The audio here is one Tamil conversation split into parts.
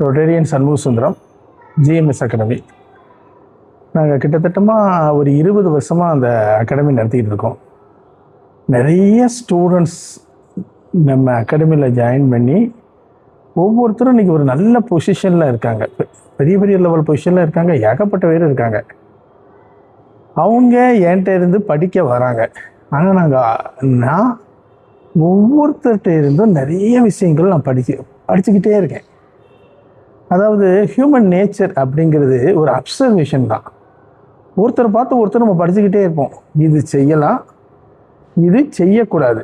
Rotarian Shanmugasundaram, GMS academy. நாங்கள் கிட்டத்தட்டமாக ஒரு 20 வருஷமாக அந்த அகாடமி நடத்திக்கிட்டு இருக்கோம். நிறைய ஸ்டூடெண்ட்ஸ் நம்ம அகாடமியில் ஜாயின் பண்ணி ஒவ்வொருத்தரும் இன்றைக்கி ஒரு நல்ல பொசிஷனில் இருக்காங்க. பெரிய பெரிய லெவல் பொசிஷனில் இருக்காங்க. ஏகப்பட்ட பேர் இருக்காங்க. அவங்க என்கிட்ட இருந்து படிக்க வராங்க. ஆனால் நான் ஒவ்வொருத்தர்கிட்ட இருந்தும் நிறைய விஷயங்கள் நான் படிச்சுக்கிட்டே இருக்கேன். அதாவது ஹியூமன் நேச்சர் அப்படிங்கிறது ஒரு அப்சர்வேஷன் தான். ஒருத்தரை பார்த்து ஒருத்தர் நம்ம படிச்சுக்கிட்டே இருப்போம். இது செய்யலாம், இது செய்யக்கூடாது.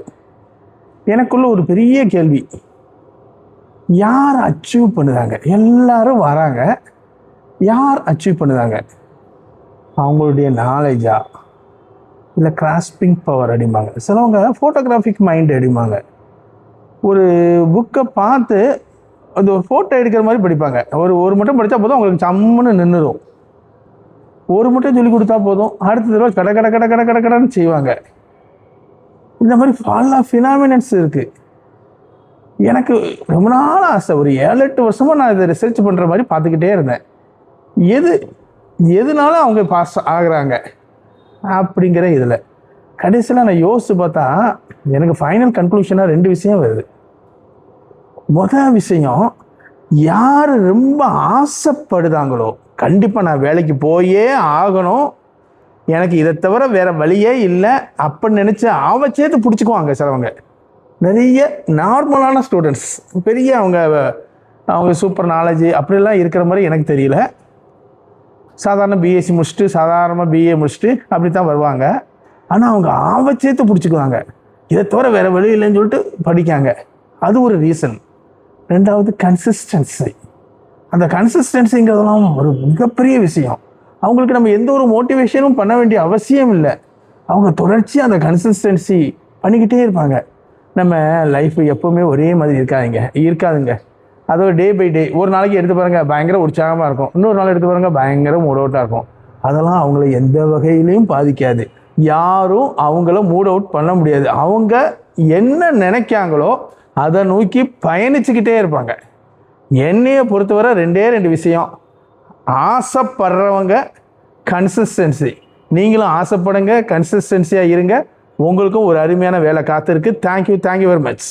எனக்குள்ள ஒரு பெரிய கேள்வி, யார் அச்சீவ் பண்ணுறாங்க? எல்லாரும் வராங்க, யார் அச்சீவ் பண்ணுறாங்க? அவங்களுடைய நாலேஜா, இல்லை கிராஸ்பிங் பவர் அடிப்பாங்க. சிலவங்க ஃபோட்டோகிராஃபிக் மைண்ட் அடிப்பாங்க. ஒரு புக்கை பார்த்து அது ஒரு ஃபோட்டோ எடுக்கிற மாதிரி படிப்பாங்க. ஒரு மட்டும் படித்தா போதும், அவங்களுக்கு சம்முன்னு நின்றுடும். ஒரு மட்டும் சொல்லி கொடுத்தா போதும், அடுத்த தடவை கடன்னு செய்வாங்க. இந்த மாதிரி பல ஃபினாமினன்ஸ் இருக்குது. எனக்கு ரொம்ப நாள் ஆசை, ஒரு 7-8 வருஷமாக நான் இதை ரிசர்ச் பண்ணுற மாதிரி பார்த்துக்கிட்டே இருந்தேன். எதுனால அவங்க பாஸ் ஆகுறாங்க அப்படிங்கிற இதில் கடைசியில் நான் யோசித்து பார்த்தா எனக்கு ஃபைனல் கன்க்ளூஷனாக 2 விஷயம் வருது. முதல் விஷயம், யார் ரொம்ப ஆசைப்படுதாங்களோ, கண்டிப்பாக நான் வேலைக்கு போயே ஆகணும், எனக்கு இதை தவிர வேறு வழியே இல்லை அப்படின்னு நினச்சி சேர்த்து பிடிச்சிக்குவாங்க. சிலவங்க நிறைய நார்மலான ஸ்டூடெண்ட்ஸ், பெரிய அவங்க சூப்பர் நாலேஜ் அப்படிலாம் இருக்கிற மாதிரி எனக்கு தெரியல. சாதாரண பிஎஸ்சி முடிச்சுட்டு, சாதாரணமாக பிஏ முடிச்சுட்டு அப்படி தான் வருவாங்க. ஆனால் அவங்க சேர்த்து பிடிச்சிக்குவாங்க. இதை தவிர வேறு வழி இல்லைன்னு சொல்லிட்டு படிக்காங்க. அது ஒரு ரீசன். 2வது கன்சிஸ்டன்சி. அந்த கன்சிஸ்டன்சிங்கிறதெல்லாம் ஒரு மிகப்பெரிய விஷயம். அவங்களுக்கு நம்ம எந்த ஒரு மோட்டிவேஷனும் பண்ண வேண்டிய அவசியம் இல்லை. அவங்க தொடர்ச்சியாக அந்த கன்சிஸ்டன்சி பண்ணிக்கிட்டே இருப்பாங்க. நம்ம லைஃப் எப்போவுமே ஒரே மாதிரி இருக்காதுங்க. அதோட டே பை டே, ஒரு நாளைக்கு எடுத்து பாருங்கள் பயங்கர உற்சாகமாக இருக்கும், இன்னொரு நாள் எடுத்து பாருங்கள் பயங்கர மூட் அவுட்டாக இருக்கும். அதெல்லாம் அவங்கள எந்த வகையிலையும் பாதிக்காது. யாரும் அவங்கள மூட் அவுட் பண்ண முடியாது. அவங்க என்ன நினைக்காங்களோ அதை நோக்கி பயணிச்சுக்கிட்டே இருப்பாங்க. என்னையை பொறுத்தவரை 2 விஷயம், ஆசைப்படுறவங்க, கன்சிஸ்டன்சி. நீங்களும் ஆசைப்படுங்க, கன்சிஸ்டன்சியாக இருங்க. உங்களுக்கும் ஒரு அருமையான வேலை காத்திருக்கு. Thank you very much.